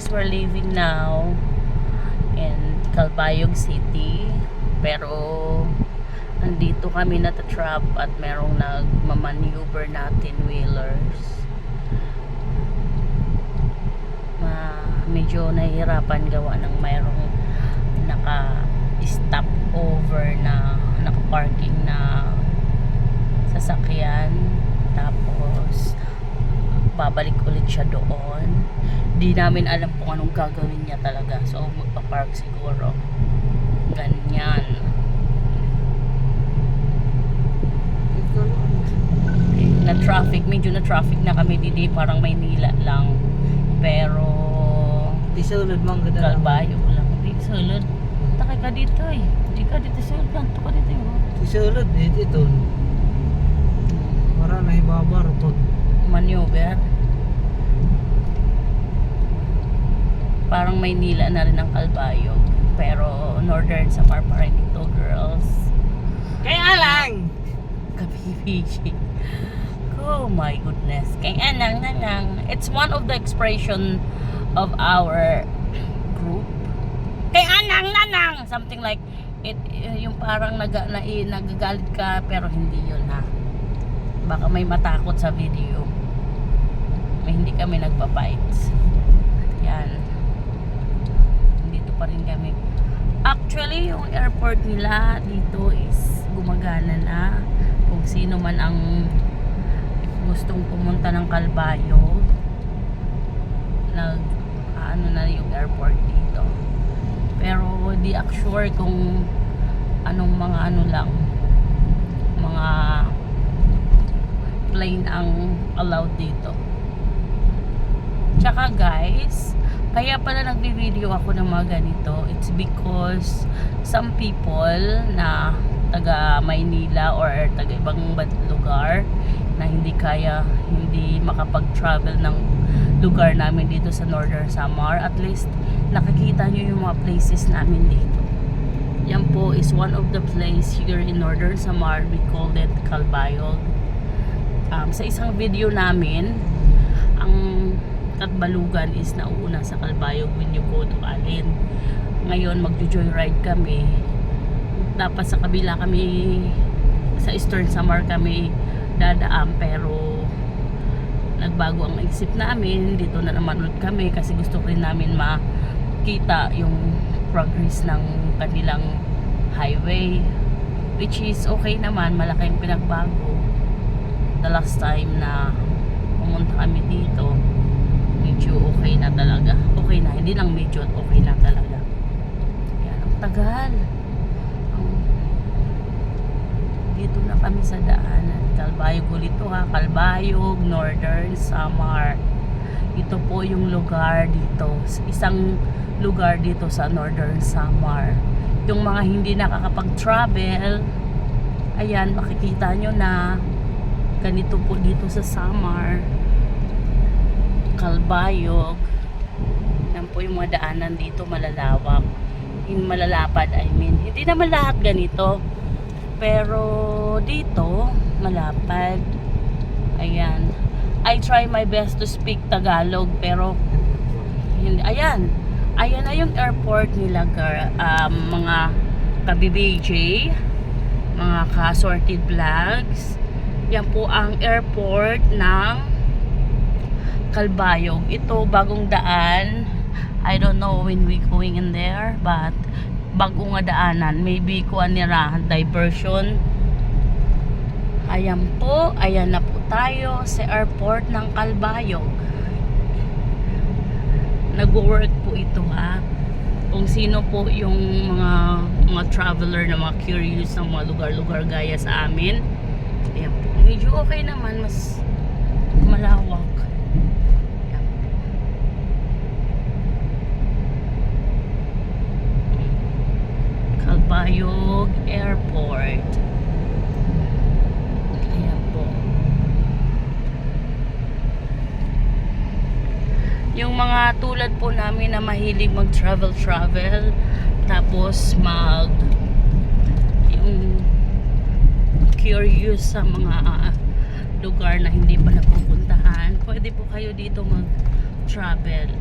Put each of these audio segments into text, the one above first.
guys, we're living now in Calbayog City. Pero andito kami natatrap at merong nagmamaneuver natin wheelers. Medyo nahihirapan gawa ng mayroong naka-stop over na naka-parking na sasakyan. Tapos babalik ulit siya doon. Di namin alam kung anong gagawin niya talaga. So magpa-park siguro. Ganyan. Na traffic, medyo na traffic na kami dito, parang Maynila lang. Pero di sulod mang ganda. Calbayog lang. Di sulod. Takay ka dito eh. Di ka dito sulod. Kanto ka dito eh. Di sulod dito. Para na ibabar to. Maneuver. Parang Maynila na rin ang Calbayog. Pero Northern Samar pa rin ito, girls. Kaya lang! Kabibigi. Oh my goodness. Kaya nang. It's one of the expression of our group. Kaya nang. Something like, yung parang nagagalit ka, pero hindi yun ha. Baka may matakot sa video. Hindi kami nagpa-fights. Yan. Dito pa rin kami. Actually, yung airport nila dito is gumagana na. Kung sino man ang gustong pumunta ng Calbayog, ano na yung airport dito. Pero di sure kung anong mga mga plane ang allowed dito. Tsaka guys, kaya pala nagbi-video ako ng mga ganito, it's because some people na taga Maynila or taga ibang lugar na hindi makapag-travel ng lugar namin dito sa Northern Samar, at least nakikita nyo yung mga places namin dito. Yan po is one of the place here in Northern Samar. We called it Calbayog. Sa isang video namin, ang Katbalugan is nauuna sa Calbayog when you go to Alin. Ngayon magjo-joyride kami. Dapat sa kabila kami, sa Eastern Samar kami dadaan, pero nagbago ang isip namin. Dito na naman ulit kami kasi gusto rin namin makita yung progress ng kanilang highway, which is okay naman, malaking pinagbago. The last time na pumunta kami dito, medyo okay na talaga. Okay na, hindi lang medyo, okay na talaga. Yan, ang tagal. Dito na kami sa daanan. Calbayog ulit to ha. Calbayog, Northern Samar. Ito po yung lugar dito. Isang lugar dito sa Northern Samar. Yung mga hindi nakakapag-travel, ayan, makikita nyo na ganito po dito sa Samar. Calbayog. Yan po yung mga daanan dito, malalawak. Malalapad, I mean. Hindi naman lahat ganito. Pero dito, malapad. Ayan. I try my best to speak Tagalog, pero hindi. Ayan. Ayan na yung airport nila, mga ka-BBJ, mga ka-sorted vlogs. Yan po ang airport ng Calbayog. Ito, bagong daan. I don't know when we going in there, but bago nga daanan, maybe kuha nila diversion. Ayan po, ayan na po tayo sa airport ng Calbayog. Nag-work po ito ha. Kung sino po yung mga traveler na mga curious ng mga lugar-lugar gaya sa amin, ayan po, medyo okay naman, mas malawak. Calbayog Airport. Ayan po. Yung mga tulad po namin na mahilig mag-travel tapos yung curious sa mga lugar na hindi pa napupuntahan, pwede po kayo dito mag-travel.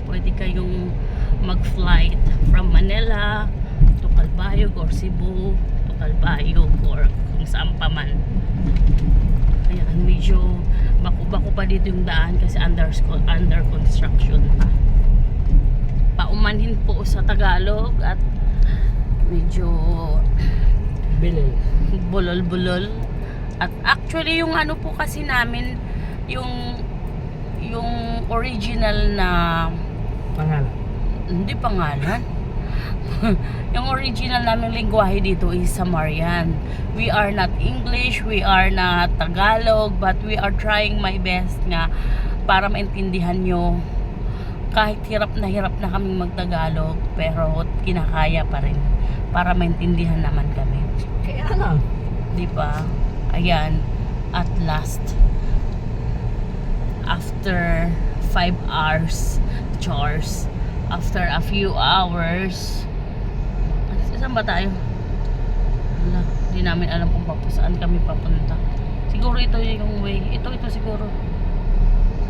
Pwede kayo mag-flight from Manila to Calbayog or Cebu to Calbayog or kung saan pa man. Ayan, medyo bako-bako pa dito yung daan kasi under construction pa. Paumanhin po sa Tagalog at medyo Bilay. bulol-bulol. At actually yung ano po kasi namin yung original na Pangalan. hindi pangalan. Yung original namin lingwahe dito is Samarian. We are not English, we are not Tagalog, but we are trying my best nga para maintindihan nyo. Kahit hirap na kaming magtagalog, pero kinakaya pa rin para maintindihan naman kami. Kaya lang. Di ba? Ayan, at last, after 5 hours chores, after a few hours, saan ba tayo? Wala, hindi namin alam kung saan kami papunta. Siguro ito yung way. Ito siguro.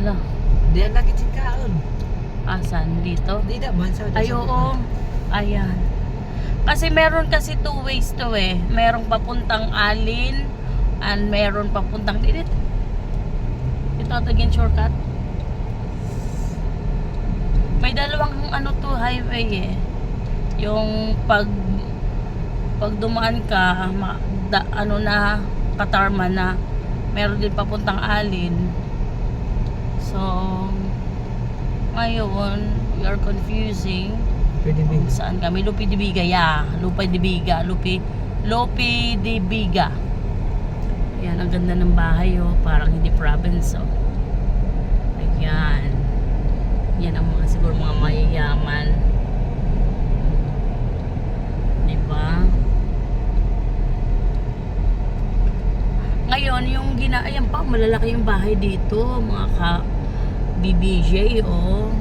Wala. Di ang lagi kaon. Asan? Dito? Di na bansa. Ay, oo. Ayan. Kasi meron kasi 2 ways to eh. Merong papuntang Alin and meron papuntang Dito. Ito again shortcut. May dalawang ano to highway eh. Yung pag dumaan ka ano na Katarman na meron din papuntang Alin. So ngayon we are confusing Pwede kung bin. saan kami. Lupi de Biga, yeah. Lupi de Biga. Ayan, ang ganda ng bahay oh. Parang hindi province oh. Ayan. Yan ang mga siguro mga mayayaman. Diba? Ngayon, yung ayan pa, malalaki yung bahay dito. Mga BBJ oh.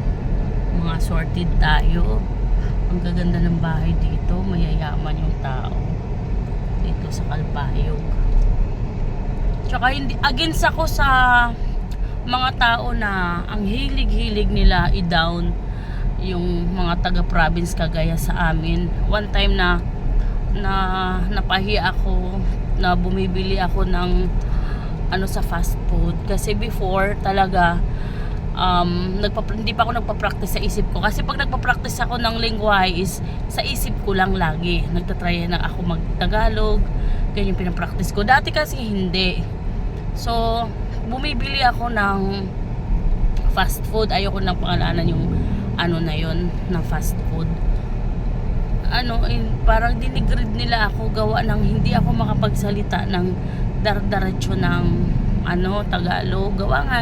Mga sorted tayo. Ang gaganda ng bahay dito. Mayayaman yung tao. Dito sa Calbayog. Tsaka hindi, against ako sa mga tao na ang hilig-hilig nila i-down yung mga taga-province kagaya sa amin. One time na napahiya ako na bumibili ako ng ano sa fast food kasi before talaga hindi pa ako nagpa-practice sa isip ko kasi pag nagpa-practice ako ng lingwahe is sa isip ko lang lagi nagtatry na ako mag-Tagalog, ganyan pinapractice ko dati kasi hindi. So bumibili ako ng fast food, ayoko nang pangalanan yung ano na yon na fast food. Parang dinigrade nila ako gawa ng hindi ako makapagsalita ng dar-diretso ng Tagalog. Gawa nga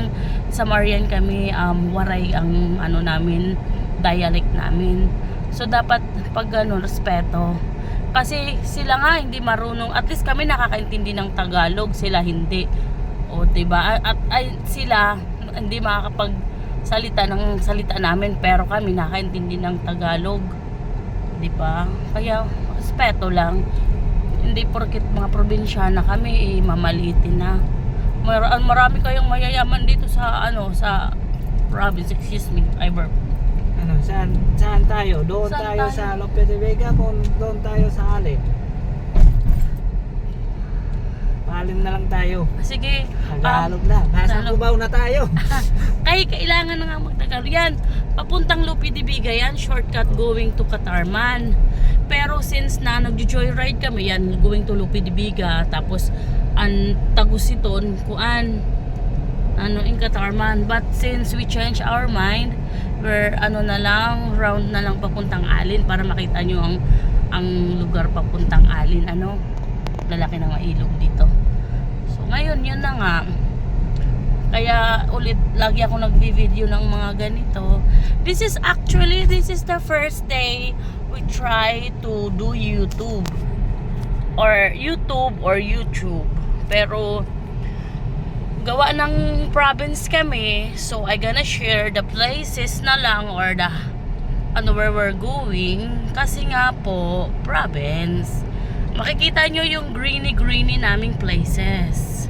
sa Marian kami waray ang namin, dialect namin. So dapat pag respeto. Kasi sila nga hindi marunong, at least kami nakakaintindi ng Tagalog, sila hindi. O diba? At sila hindi makakapagsalita ng salita namin pero kami nakakaintindi ng Tagalog. Diba? Kaya respeto lang. Hindi porket mga probinsyana kami mamalitin na. Marami kayong mayayaman dito sa sa province. Excuse me, I burp. Saan tayo? Doon Saan tayo tayo? sa Lope de Vega kung doon tayo sa Alin. Alin na lang tayo. Sige. Tagalog na. Nasa Tagalog. Cubao na tayo. Kailangan na nga magtagalog. Yan, papuntang Lupi de Biga yan, shortcut going to Katarman. Pero since na nag-joyride kami, yan, going to Lupi de Biga, tapos ang Tagusiton, in Katarman. But since we change our mind, we're round na lang papuntang Alin para makita nyo ang lugar papuntang Alin. Lalaki ng ilog dito. So ngayon, yun na nga. Kaya ulit, lagi ako nagbi-video ng mga ganito. This is the first day we try to do YouTube. Or YouTube. Pero gawa ng province kami, so I gonna share the places na lang or the where we're going kasi nga po province. Makikita nyo yung greeny naming places.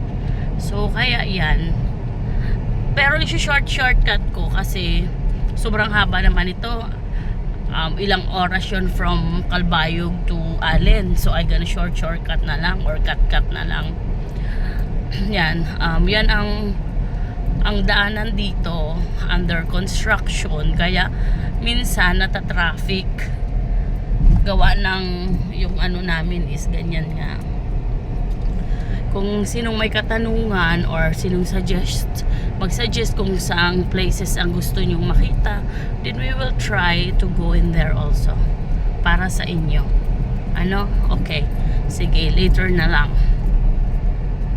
So kaya yan. Pero shortcut ko kasi sobrang haba naman ito. ilang oras yun from Calbayog to Allen. So I gonna shortcut na lang or cut na lang. Yan, yan ang daanan dito under construction, kaya minsan nata-traffic gawa ng yung ano namin is ganyan nga. Kung sinong may katanungan or sinong mag-suggest kung saang places ang gusto nyong makita, then we will try to go in there also para sa inyo. Ano? Okay, sige, later na lang.